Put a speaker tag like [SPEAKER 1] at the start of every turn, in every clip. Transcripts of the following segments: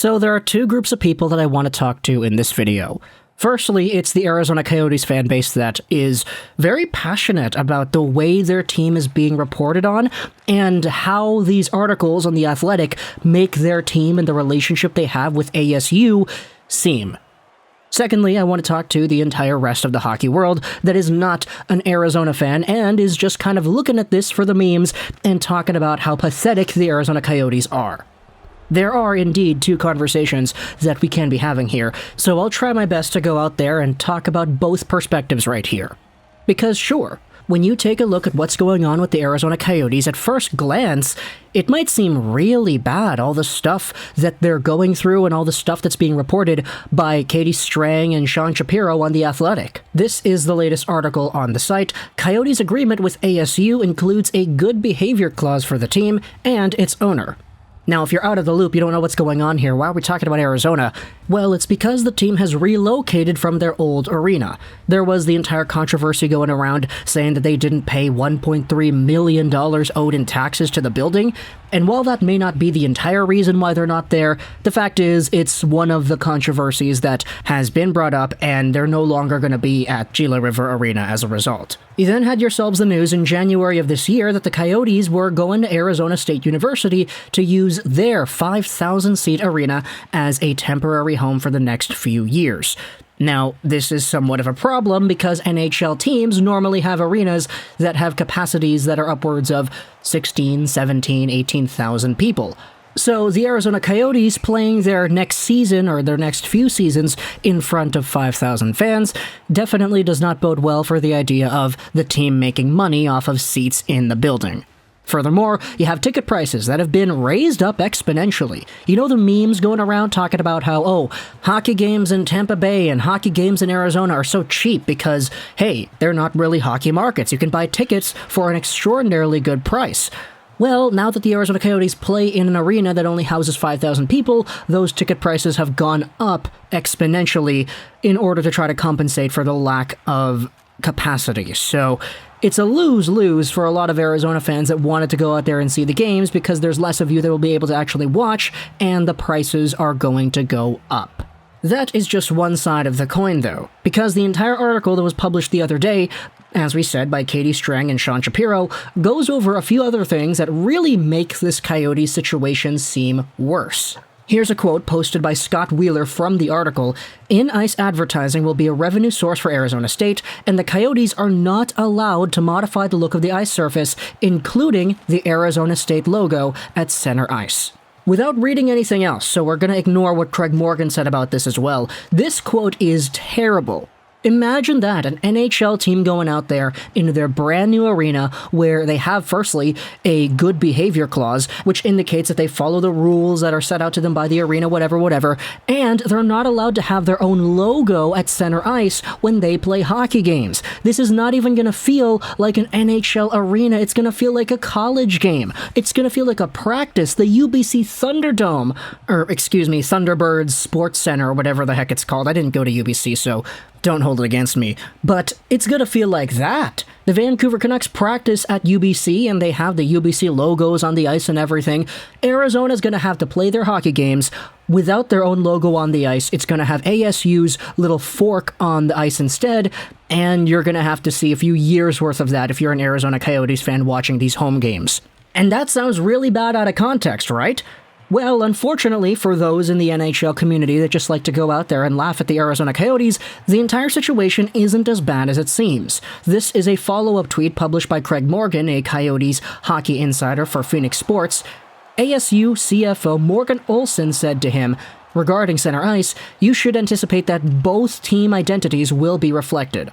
[SPEAKER 1] So there are two groups of people that I want to talk to in this video. Firstly, it's the Arizona Coyotes fan base that is very passionate about the way their team is being reported on and how these articles on The Athletic make their team and the relationship they have with ASU seem. Secondly, I want to talk to the entire rest of the hockey world that is not an Arizona fan and is just kind of looking at this for the memes and talking about how pathetic the Arizona Coyotes are. There are indeed two conversations that we can be having here, so I'll try my best to go out there and talk about both perspectives right here. Because sure, when you take a look at what's going on with the Arizona Coyotes, at first glance, it might seem really bad, all the stuff that they're going through and all the stuff that's being reported by Katie Strang and Sean Shapiro on The Athletic. This is the latest article on the site. Coyotes' agreement with ASU includes a good behavior clause for the team and its owner. Now, if you're out of the loop, you don't know what's going on here, why are we talking about Arizona? Well, it's because the team has relocated from their old arena. There was the entire controversy going around saying that they didn't pay $1.3 million owed in taxes to the building, and while that may not be the entire reason why they're not there, the fact is it's one of the controversies that has been brought up, and they're no longer going to be at Gila River Arena as a result. You then had yourselves the news in January of this year that the Coyotes were going to Arizona State University to use their 5,000-seat arena as a temporary home for the next few years. Now, this is somewhat of a problem because NHL teams normally have arenas that have capacities that are upwards of 16, 17, 18,000 people. So the Arizona Coyotes playing their next season or their next few seasons in front of 5,000 fans definitely does not bode well for the idea of the team making money off of seats in the building. Furthermore, you have ticket prices that have been raised up exponentially. You know the memes going around talking about how, hockey games in Tampa Bay and hockey games in Arizona are so cheap because, hey, they're not really hockey markets. You can buy tickets for an extraordinarily good price. Well, now that the Arizona Coyotes play in an arena that only houses 5,000 people, those ticket prices have gone up exponentially in order to try to compensate for the lack of capacity. So it's a lose-lose for a lot of Arizona fans that wanted to go out there and see the games because there's less of you that will be able to actually watch, and the prices are going to go up. That is just one side of the coin, though, because the entire article that was published the other day, as we said, by Katie Strang and Sean Shapiro, goes over a few other things that really make this Coyotes situation seem worse. Here's a quote posted by Scott Wheeler from the article. In-ice advertising will be a revenue source for Arizona State, and the Coyotes are not allowed to modify the look of the ice surface, including the Arizona State logo at center ice. Without reading anything else, so we're going to ignore what Craig Morgan said about this as well, this quote is terrible. Imagine that, an NHL team going out there into their brand new arena where they have, firstly, a good behavior clause, which indicates that they follow the rules that are set out to them by the arena, whatever, and they're not allowed to have their own logo at center ice when they play hockey games. This is not even going to feel like an NHL arena. It's going to feel like a college game. It's going to feel like a practice, the UBC Thunderdome, Thunderbirds Sports Center, or whatever the heck it's called. I didn't go to UBC, so don't hold it against me, but it's gonna feel like that. The Vancouver Canucks practice at UBC, and they have the UBC logos on the ice and everything. Arizona's gonna have to play their hockey games without their own logo on the ice. It's gonna have ASU's little fork on the ice instead, and you're gonna have to see a few years worth of that if you're an Arizona Coyotes fan watching these home games. And that sounds really bad out of context, right? Well, unfortunately for those in the NHL community that just like to go out there and laugh at the Arizona Coyotes, the entire situation isn't as bad as it seems. This is a follow-up tweet published by Craig Morgan, a Coyotes hockey insider for Phoenix Sports. ASU CFO Morgan Olson said to him, regarding center ice, you should anticipate that both team identities will be reflected.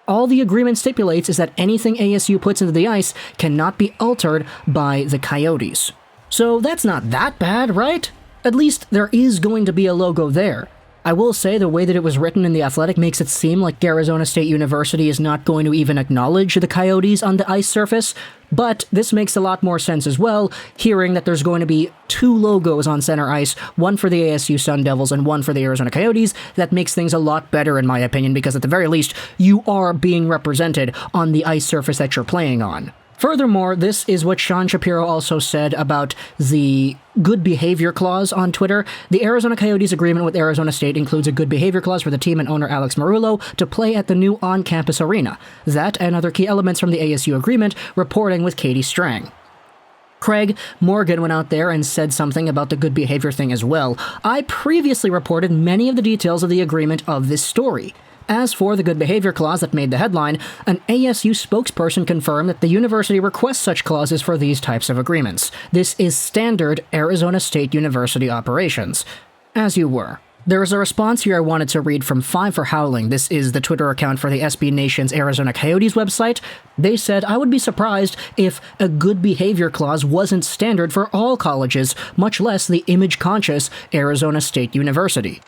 [SPEAKER 1] All the agreement stipulates is that anything ASU puts into the ice cannot be altered by the Coyotes. So that's not that bad, right? At least there is going to be a logo there. I will say the way that it was written in The Athletic makes it seem like Arizona State University is not going to even acknowledge the Coyotes on the ice surface, but this makes a lot more sense as well, hearing that there's going to be two logos on center ice, one for the ASU Sun Devils and one for the Arizona Coyotes. That makes things a lot better in my opinion, because at the very least, you are being represented on the ice surface that you're playing on. Furthermore, this is what Sean Shapiro also said about the good behavior clause on Twitter. The Arizona Coyotes agreement with Arizona State includes a good behavior clause for the team and owner Alex Marullo to play at the new on-campus arena. That and other key elements from the ASU agreement, reporting with Katie Strang. Craig Morgan went out there and said something about the good behavior thing as well. I previously reported many of the details of the agreement of this story. As for the good behavior clause that made the headline, an ASU spokesperson confirmed that the university requests such clauses for these types of agreements. This is standard Arizona State University operations. As you were. There is a response here I wanted to read from 5 for Howling. This is the Twitter account for the SB Nation's Arizona Coyotes website. They said, I would be surprised if a good behavior clause wasn't standard for all colleges, much less the image-conscious Arizona State University.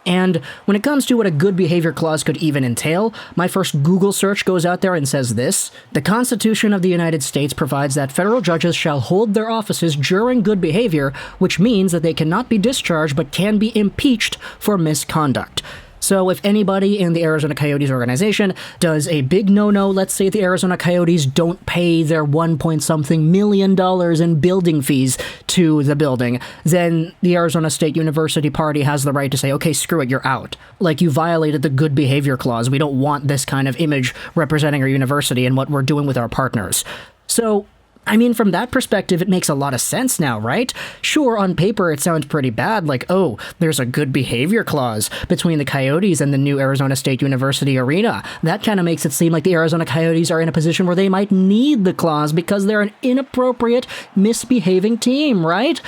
[SPEAKER 1] And when it comes to what a good behavior clause could even entail, my first Google search goes out there and says this: the Constitution of the United States provides that federal judges shall hold their offices during good behavior, which means that they cannot be discharged but can be impeached for misconduct. So if anybody in the Arizona Coyotes organization does a big no-no, let's say the Arizona Coyotes don't pay their $1-point-something million in building fees to the building, then the Arizona State University party has the right to say, okay, screw it, you're out. Like, you violated the good behavior clause. We don't want this kind of image representing our university and what we're doing with our partners. So, I mean, from that perspective, it makes a lot of sense now, right? Sure, on paper, it sounds pretty bad, like, oh, there's a good behavior clause between the Coyotes and the new Arizona State University arena. That kind of makes it seem like the Arizona Coyotes are in a position where they might need the clause because they're an inappropriate, misbehaving team, right?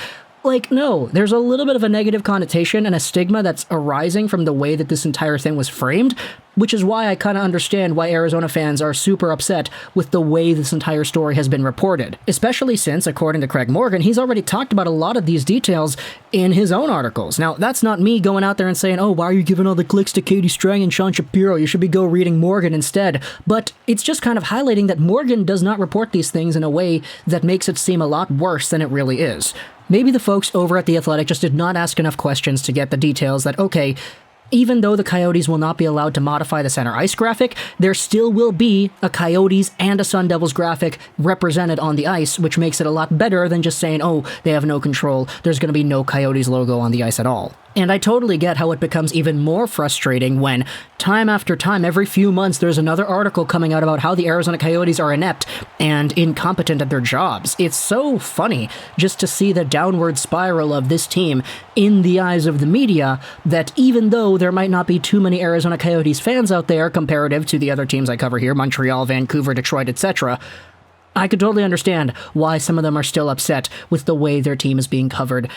[SPEAKER 1] Like, no, there's a little bit of a negative connotation and a stigma that's arising from the way that this entire thing was framed, which is why I kind of understand why Arizona fans are super upset with the way this entire story has been reported. Especially since, according to Craig Morgan, he's already talked about a lot of these details in his own articles. Now, that's not me going out there and saying, oh, why are you giving all the clicks to Katie Strang and Sean Shapiro? You should be reading Morgan instead. But it's just kind of highlighting that Morgan does not report these things in a way that makes it seem a lot worse than it really is. Maybe the folks over at The Athletic just did not ask enough questions to get the details that, okay, even though the Coyotes will not be allowed to modify the center ice graphic, there still will be a Coyotes and a Sun Devils graphic represented on the ice, which makes it a lot better than just saying, oh, they have no control, there's going to be no Coyotes logo on the ice at all. And I totally get how it becomes even more frustrating when, time after time, every few months, there's another article coming out about how the Arizona Coyotes are inept and incompetent at their jobs. It's so funny just to see the downward spiral of this team in the eyes of the media, that even though there might not be too many Arizona Coyotes fans out there comparative to the other teams I cover here, Montreal, Vancouver, Detroit, etc., I could totally understand why some of them are still upset with the way their team is being covered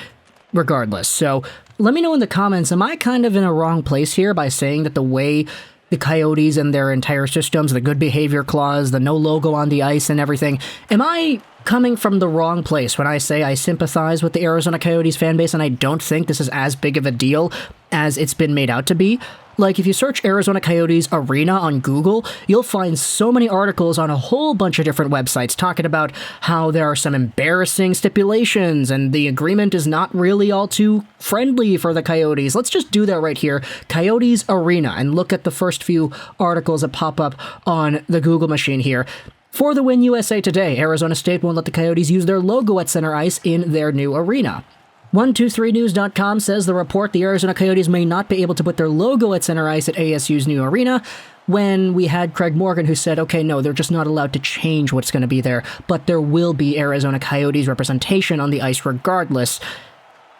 [SPEAKER 1] regardless. So let me know in the comments, am I kind of in a wrong place here by saying that the way the Coyotes and their entire systems, the good behavior clause, the no logo on the ice and everything, am I coming from the wrong place when I say I sympathize with the Arizona Coyotes fan base and I don't think this is as big of a deal as it's been made out to be? Like, if you search Arizona Coyotes Arena on Google, you'll find so many articles on a whole bunch of different websites talking about how there are some embarrassing stipulations and the agreement is not really all too friendly for the Coyotes. Let's just do that right here, Coyotes Arena, and look at the first few articles that pop up on the Google machine here. For the win USA Today, Arizona State won't let the Coyotes use their logo at center ice in their new arena. 123news.com says the report the Arizona Coyotes may not be able to put their logo at center ice at ASU's new arena, when we had Craig Morgan who said, okay, no, they're just not allowed to change what's going to be there, but there will be Arizona Coyotes representation on the ice regardless.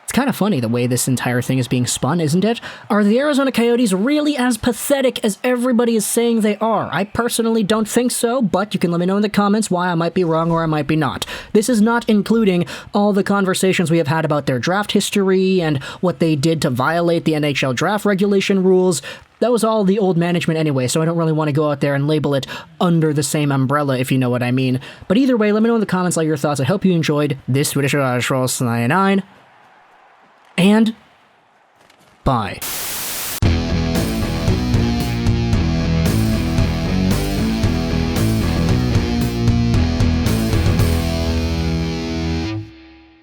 [SPEAKER 1] It's kind of funny the way this entire thing is being spun, isn't it? Are the Arizona Coyotes really as pathetic as everybody is saying they are? I personally don't think so, but you can let me know in the comments why I might be wrong or I might be not. This is not including all the conversations we have had about their draft history and what they did to violate the NHL Draft regulation rules. That was all the old management anyway, so I don't really want to go out there and label it under the same umbrella, if you know what I mean. But either way, let me know in the comments all your thoughts. I hope you enjoyed this video. And bye.